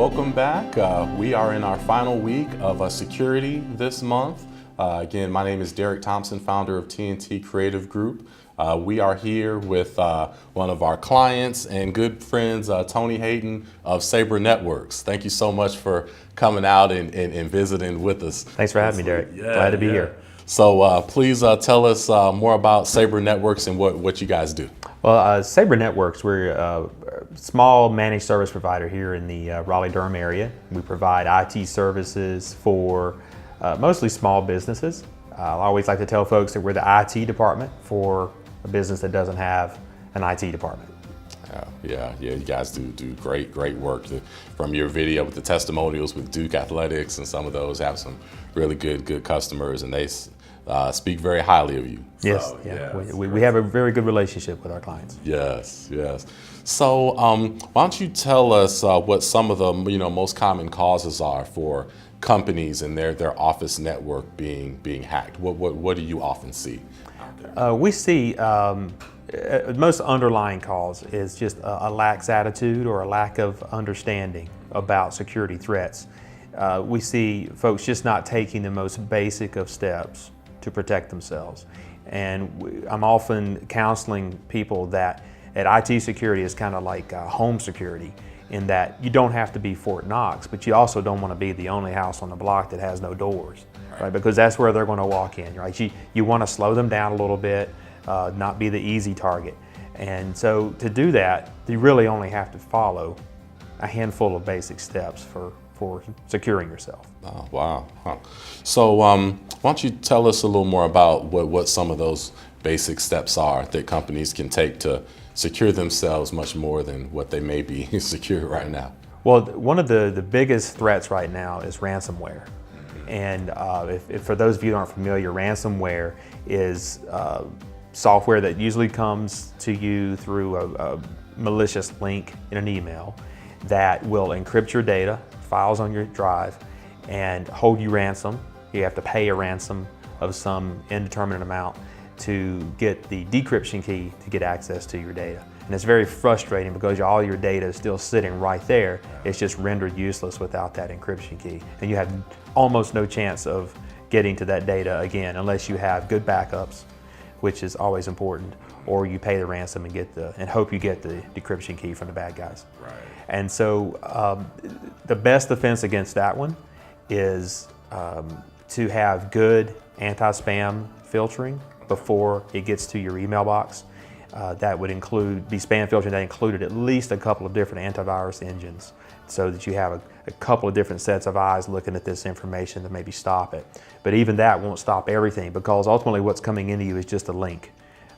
welcome back. We are in our final week of security this month. Again, my name is Derek Thompson, founder of TNT Creative Group. We are here with one of our clients and good friends, Tony Hayden of Sabre Networks. Thank you so much for coming out and visiting with us. Thanks for having me, Derek. Glad to be here. So please tell us more about Sabre Networks and what you guys do. Well, Sabre Networks, we're a small managed service provider here in the Raleigh-Durham area. We provide IT services for mostly small businesses. I always like to tell folks that we're the IT department for a business that doesn't have an IT department. Yeah, you guys do great work. From your video with the testimonials with Duke Athletics and some of those have some really good customers, and they speak very highly of you. Yes, so, yeah. We have a very good relationship with our clients. Yes. So why don't you tell us what some of the most common causes are for companies and their office network being hacked? What do you often see out there? We see most underlying cause is just a lax attitude or a lack of understanding about security threats. We see folks just not taking the most basic of steps to protect themselves. And I'm often counseling people that IT security is kind of like home security, in that you don't have to be Fort Knox, but you also don't want to be the only house on the block that has no doors, right? Because that's where they're going to walk in, right? You want to slow them down a little bit, not be the easy target. And so to do that, you really only have to follow a handful of basic steps for securing yourself. Oh, wow. Huh. So why don't you tell us a little more about what some of those basic steps are that companies can take to secure themselves much more than what they may be secure right now? Well, one of the biggest threats right now is ransomware. And if for those of you who aren't familiar, ransomware is software that usually comes to you through a malicious link in an email that will encrypt your data, files on your drive, and hold you ransom. You have to pay a ransom of some indeterminate amount to get the decryption key to get access to your data. And it's very frustrating because all your data is still sitting right there. It's just rendered useless without that encryption key. And you have almost no chance of getting to that data again unless you have good backups, which is always important, or you pay the ransom and hope you get the decryption key from the bad guys. Right. And so the best defense against that one is to have good anti-spam filtering before it gets to your email box. That would include the spam filtering that included at least a couple of different antivirus engines, so that you have a couple of different sets of eyes looking at this information to maybe stop it. But even that won't stop everything, because ultimately what's coming into you is just a link.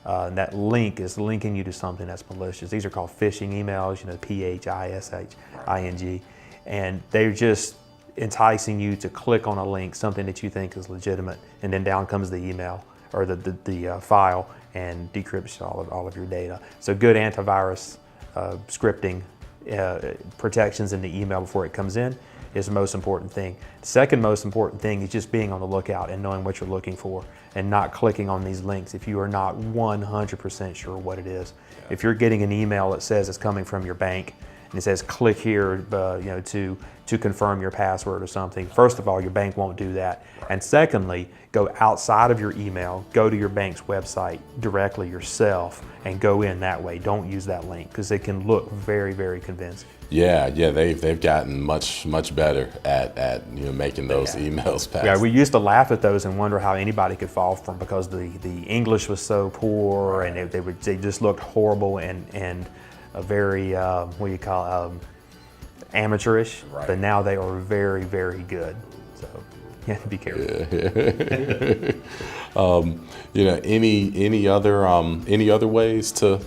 And that link is linking you to something that's malicious. These are called phishing emails, PHISHING, and they're just enticing you to click on a link, something that you think is legitimate, and then down comes the email or the file and decrypts all of your data. So good antivirus scripting protections in the email before it comes in is the most important thing. The second most important thing is just being on the lookout and knowing what you're looking for and not clicking on these links if you are not 100% sure what it is. Yeah. If you're getting an email that says it's coming from your bank and it says click here to confirm your password or something, first of all, your bank won't do that. And secondly, go outside of your email, go to your bank's website directly yourself and go in that way. Don't use that link because it can look very convincing. Yeah, they've gotten much better at making those emails pass. Yeah, we used to laugh at those and wonder how anybody could fall from, because the English was so poor, and they just looked horrible and a very amateurish. Right. But now they are very good. So you have to be careful. Yeah. Any other ways to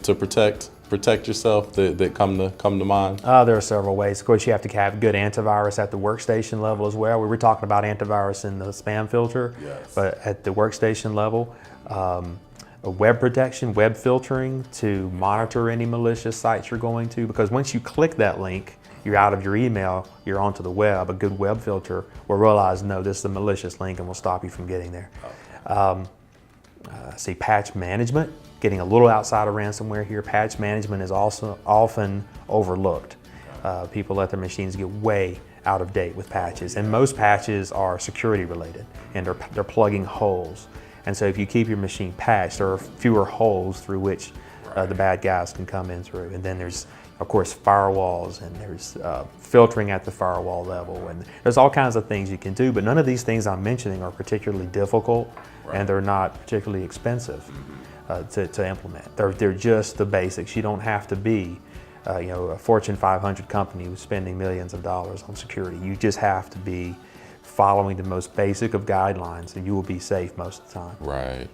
protect yourself that come to mind? There are several ways. Of course, you have to have good antivirus at the workstation level as well. We were talking about antivirus in the spam filter, yes. But at the workstation level, a web protection, web filtering to monitor any malicious sites you're going to, because once you click that link, you're out of your email, you're onto the web. A good web filter will realize, no, this is a malicious link, and will stop you from getting there. See, patch management, getting a little outside of ransomware here. Patch management is also often overlooked. people let their machines get way out of date with patches, and most patches are security related, and they're plugging holes. And so if you keep your machine patched, there are fewer holes through which the bad guys can come in through. And then there's, of course, firewalls, and there's filtering at the firewall level, and there's all kinds of things you can do, but none of these things I'm mentioning are particularly difficult, and they're not particularly expensive to implement. They're just the basics. You don't have to be a Fortune 500 company who's spending millions of dollars on security. You just have to be following the most basic of guidelines, and you will be safe most of the time. Right.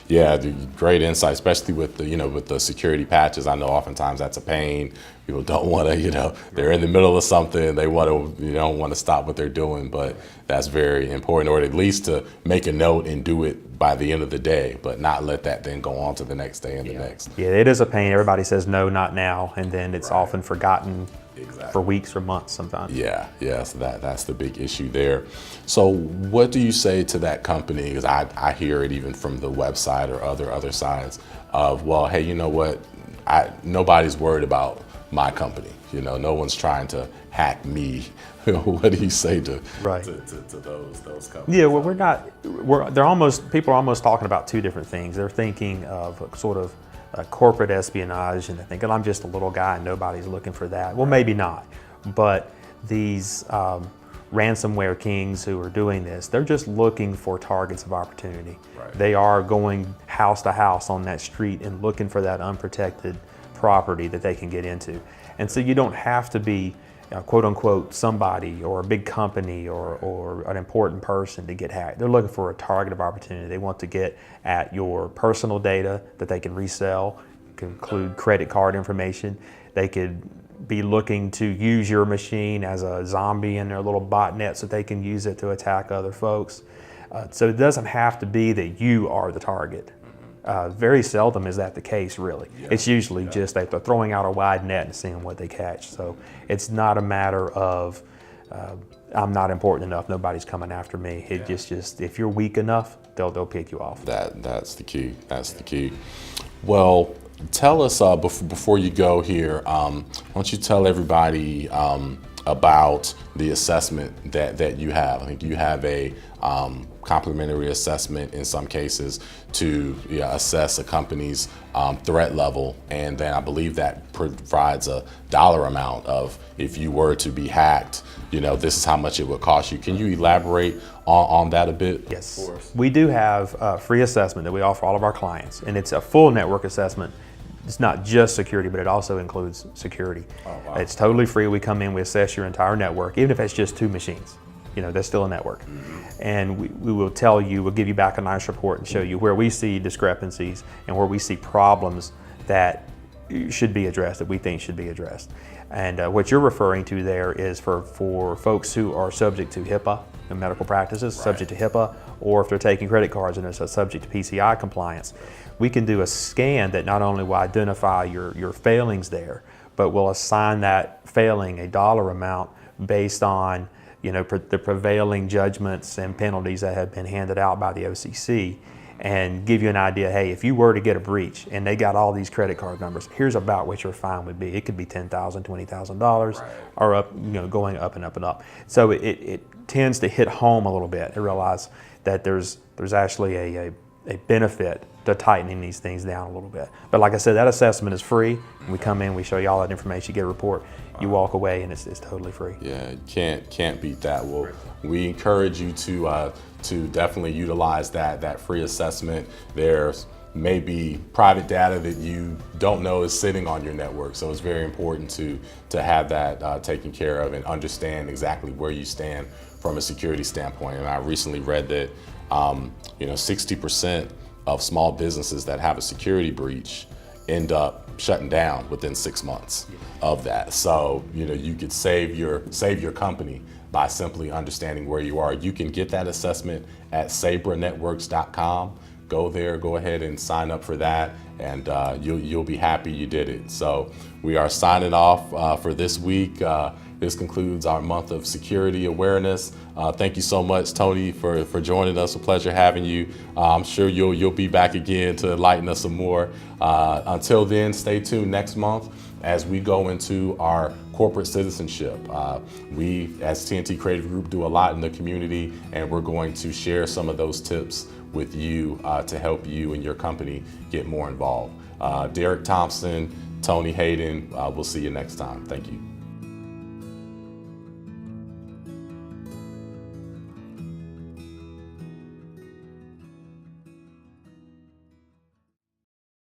Yeah, great insight, especially with the security patches. I know oftentimes that's a pain. People don't want to, they're in the middle of something, they don't want to stop what they're doing, but that's very important, or at least to make a note and do it by the end of the day, but not let that then go on to the next day and the next. Yeah, it is a pain. Everybody says no, not now, and then it's often forgotten. Exactly. For weeks or months sometimes. Yeah, so that's the big issue there. So what do you say to that company? Because I hear it even from the website or other sides of, well, hey, you know what? Nobody's worried about my company. No one's trying to hack me. What do you say to those companies? Yeah, well, people are almost talking about two different things. They're thinking of sort of corporate espionage, and they're thinking, I'm just a little guy and nobody's looking for that. Well, maybe not, but these ransomware kings who are doing this, they're just looking for targets of opportunity. Right. They are going house to house on that street and looking for that unprotected property that they can get into. And so you don't have to be quote unquote somebody or a big company or an important person to get hacked. They're looking for a target of opportunity. They want to get at your personal data that they can resell. It can include credit card information. They could be looking to use your machine as a zombie in their little botnet so they can use it to attack other folks. So it doesn't have to be that you are the target. Very seldom is that the case, really. Yeah. It's usually just that they're throwing out a wide net and seeing what they catch. So it's not a matter of I'm not important enough, nobody's coming after me. It just if you're weak enough, they'll pick you off. That's the key. That's the key. Well, tell us before you go here. Why don't you tell everybody about the assessment that you have? I think you have a complimentary assessment in some cases to assess a company's threat level, and then I believe that provides a dollar amount of if you were to be hacked, this is how much it would cost you. Can you elaborate on that a bit? Yes, we do have a free assessment that we offer all of our clients, and it's a full network assessment. It's not just security, but it also includes security. Oh, wow. It's totally free. We come in, we assess your entire network, even if it's just 2 machines. That's still a network. Mm-hmm. And we will tell you, we'll give you back a nice report and show you where we see discrepancies and where we see problems that should be addressed, that we think should be addressed. And what you're referring to there is for folks who are subject to HIPAA in medical practices, subject to HIPAA, or if they're taking credit cards and they're subject to PCI compliance. We can do a scan that not only will identify your failings there, but will assign that failing a dollar amount based on the prevailing judgments and penalties that have been handed out by the OCC, and give you an idea, hey, if you were to get a breach and they got all these credit card numbers, here's about what your fine would be. It could be $10,000, $20,000, or up, going up and up and up. So it tends to hit home a little bit. I realize that there's actually a benefit to tightening these things down a little bit. But like I said, that assessment is free. We come in, we show you all that information, you get a report, you walk away, and it's totally free. Yeah, can't beat that. Well, we encourage you to definitely utilize that free assessment. There's maybe private data that you don't know is sitting on your network, so it's very important to have that taken care of and understand exactly where you stand from a security standpoint. And I recently read that 60% of small businesses that have a security breach end up shutting down within 6 months of that. So you could save your company by simply understanding where you are. You can get that assessment at sabrenetworks.com. Go there, go ahead and sign up for that, and you'll be happy you did it. So we are signing off for this week. this concludes our month of security awareness. Thank you so much, Tony, for joining us. A pleasure having you. I'm sure you'll be back again to enlighten us some more. Until then, stay tuned next month as we go into our corporate citizenship. We, as TNT Creative Group, do a lot in the community, and we're going to share some of those tips with you to help you and your company get more involved. Derek Thompson, Tony Hayden, we'll see you next time. Thank you.